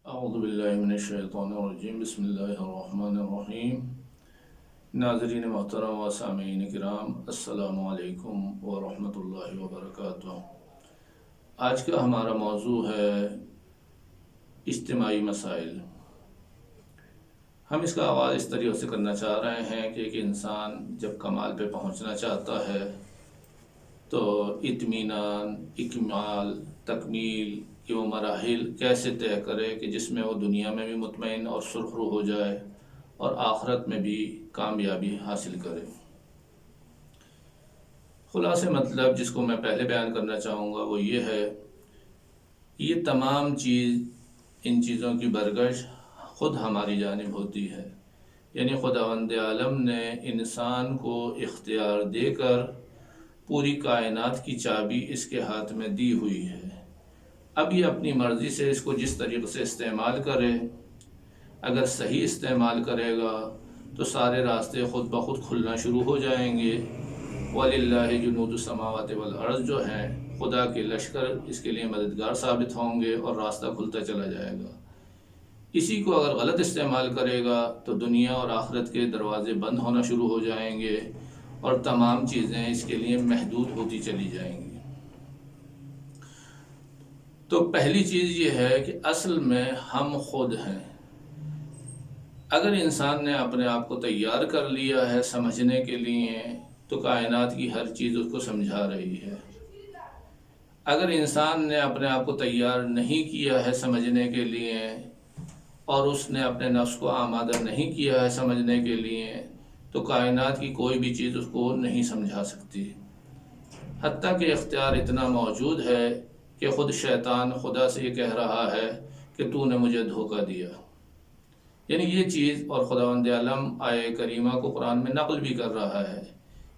اعوذ باللہ من الشیطان الرجیم بسم اللہ الرحمن الرحیم۔ ناظرین محترم و سامعین کرام، السلام علیکم ورحمۃ اللہ وبرکاتہ۔ آج کا ہمارا موضوع ہے اجتماعی مسائل۔ ہم اس کا آغاز اس طریقے سے کرنا چاہ رہے ہیں کہ ایک انسان جب کمال پہ پہنچنا چاہتا ہے تو اطمینان، اکمال، تکمیل کے وہ مراحل کیسے طے کرے کہ جس میں وہ دنیا میں بھی مطمئن اور سرخرو ہو جائے اور آخرت میں بھی کامیابی حاصل کرے۔ خلاصے مطلب جس کو میں پہلے بیان کرنا چاہوں گا وہ یہ ہے، یہ تمام ان چیزوں کی برگش خود ہماری جانب ہوتی ہے، یعنی خداوند عالم نے انسان کو اختیار دے کر پوری کائنات کی چابی اس کے ہاتھ میں دی ہوئی ہے۔ اب یہ اپنی مرضی سے اس کو جس طریقے سے استعمال کرے، اگر صحیح استعمال کرے گا تو سارے راستے خود بخود کھلنا شروع ہو جائیں گے۔ وَلِلَّهِ جُنُودُ السَّمَاوَاتِ وَالْأَرْضِ جو ہیں خدا کے لشکر اس کے لیے مددگار ثابت ہوں گے اور راستہ کھلتا چلا جائے گا۔ اسی کو اگر غلط استعمال کرے گا تو دنیا اور آخرت کے دروازے بند ہونا شروع ہو جائیں گے اور تمام چیزیں اس کے لیے محدود ہوتی چلی جائیں گی۔ تو پہلی چیز یہ ہے کہ اصل میں ہم خود ہیں۔ اگر انسان نے اپنے آپ کو تیار کر لیا ہے سمجھنے کے لیے تو کائنات کی ہر چیز اس کو سمجھا رہی ہے۔ اگر انسان نے اپنے آپ کو تیار نہیں کیا ہے سمجھنے کے لیے اور اس نے اپنے نفس کو آمادہ نہیں کیا ہے سمجھنے کے لیے تو کائنات کی کوئی بھی چیز اس کو نہیں سمجھا سکتی۔ حتیٰ کہ اختیار اتنا موجود ہے کہ خود شیطان خدا سے یہ کہہ رہا ہے کہ تو نے مجھے دھوکہ دیا۔ یعنی یہ چیز اور خداوند عالم آیہ کریمہ کو قرآن میں نقل بھی کر رہا ہے،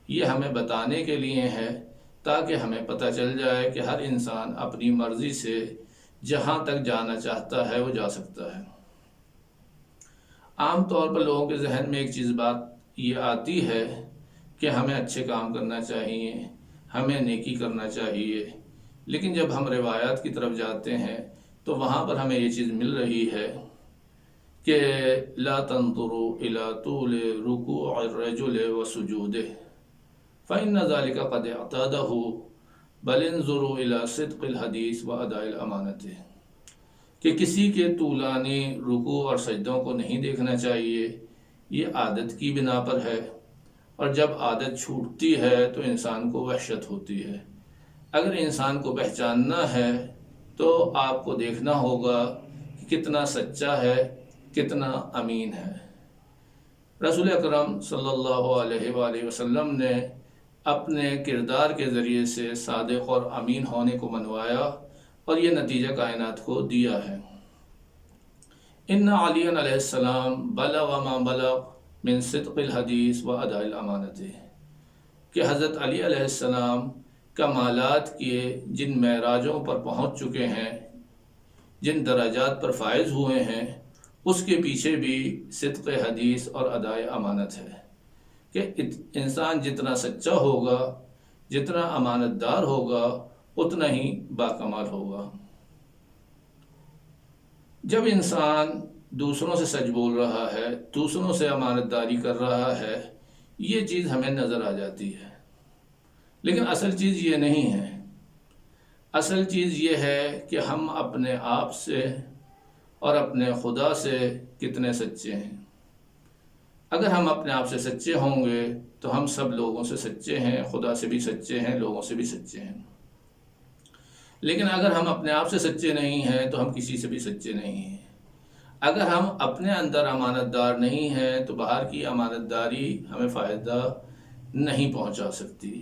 یہ ہمیں بتانے کے لیے ہے تاکہ ہمیں پتہ چل جائے کہ ہر انسان اپنی مرضی سے جہاں تک جانا چاہتا ہے وہ جا سکتا ہے۔ عام طور پر لوگوں کے ذہن میں ایک چیز بات یہ آتی ہے کہ ہمیں اچھے کام کرنا چاہیے، ہمیں نیکی کرنا چاہیے، لیکن جب ہم روایات کی طرف جاتے ہیں تو وہاں پر ہمیں یہ چیز مل رہی ہے کہ لا تنظروا الى طول رکوع الرجل وسجوده فإن ذلك قد اعتاده بل انظروا الى صدق الحدیث واداء الامانة، کہ کسی کے طولانی رکوع اور سجدوں کو نہیں دیکھنا چاہیے، یہ عادت کی بنا پر ہے، اور جب عادت چھوٹتی ہے تو انسان کو وحشت ہوتی ہے۔ اگر انسان کو پہچاننا ہے تو آپ کو دیکھنا ہوگا کہ کتنا سچا ہے، کتنا امین ہے۔ رسول اکرم صلی اللہ علیہ وآلہ وسلم نے اپنے کردار کے ذریعے سے صادق اور امین ہونے کو منوایا اور یہ نتیجہ کائنات کو دیا ہے۔ ان علی علیہ السلام بلغ ما بلغ من صدق الحدیث و اداء الامانة، کہ حضرت علی علیہ السلام کمالات کے جن معراجوں پر پہنچ چکے ہیں، جن درجات پر فائز ہوئے ہیں، اس کے پیچھے بھی صدق حدیث اور اداء امانت ہے کہ انسان جتنا سچا ہوگا، جتنا امانت دار ہوگا، اتنا ہی باکمال ہوگا۔ جب انسان دوسروں سے سچ بول رہا ہے، دوسروں سے امانت داری کر رہا ہے، یہ چیز ہمیں نظر آ جاتی ہے، لیکن اصل چیز یہ نہیں ہے۔ اصل چیز یہ ہے کہ ہم اپنے آپ سے اور اپنے خدا سے کتنے سچے ہیں۔ اگر ہم اپنے آپ سے سچے ہوں گے تو ہم سب لوگوں سے سچے ہیں، خدا سے بھی سچے ہیں، لوگوں سے بھی سچے ہیں۔ لیکن اگر ہم اپنے آپ سے سچے نہیں ہیں تو ہم کسی سے بھی سچے نہیں ہیں۔ اگر ہم اپنے اندر امانت دار نہیں ہیں تو باہر کی امانت داری ہمیں فائدہ نہیں پہنچا سکتی۔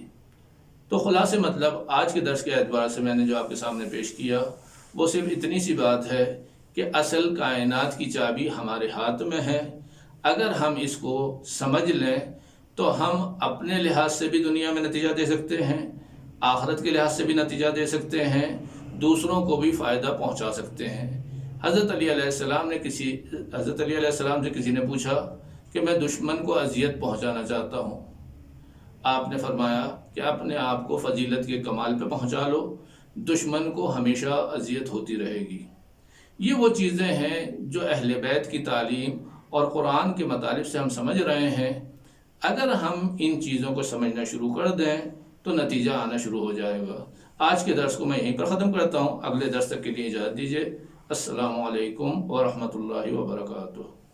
تو خلاصے مطلب آج کے درس کے اعتبار سے میں نے جو آپ کے سامنے پیش کیا وہ صرف اتنی سی بات ہے کہ اصل کائنات کی چابی ہمارے ہاتھ میں ہے۔ اگر ہم اس کو سمجھ لیں تو ہم اپنے لحاظ سے بھی دنیا میں نتیجہ دے سکتے ہیں، آخرت کے لحاظ سے بھی نتیجہ دے سکتے ہیں، دوسروں کو بھی فائدہ پہنچا سکتے ہیں۔ حضرت علی علیہ السلام سے کسی نے پوچھا کہ میں دشمن کو اذیت پہنچانا چاہتا ہوں۔ آپ نے فرمایا کہ اپنے آپ کو فضیلت کے کمال پہ پہنچا لو، دشمن کو ہمیشہ اذیت ہوتی رہے گی۔ یہ وہ چیزیں ہیں جو اہل بیت کی تعلیم اور قرآن کے مطالب سے ہم سمجھ رہے ہیں۔ اگر ہم ان چیزوں کو سمجھنا شروع کر دیں تو نتیجہ آنا شروع ہو جائے گا۔ آج کے درس کو میں یہیں پر ختم کرتا ہوں، اگلے درس تک کے لیے اجازت دیجیے۔ السلام علیکم ورحمۃ اللہ وبرکاتہ۔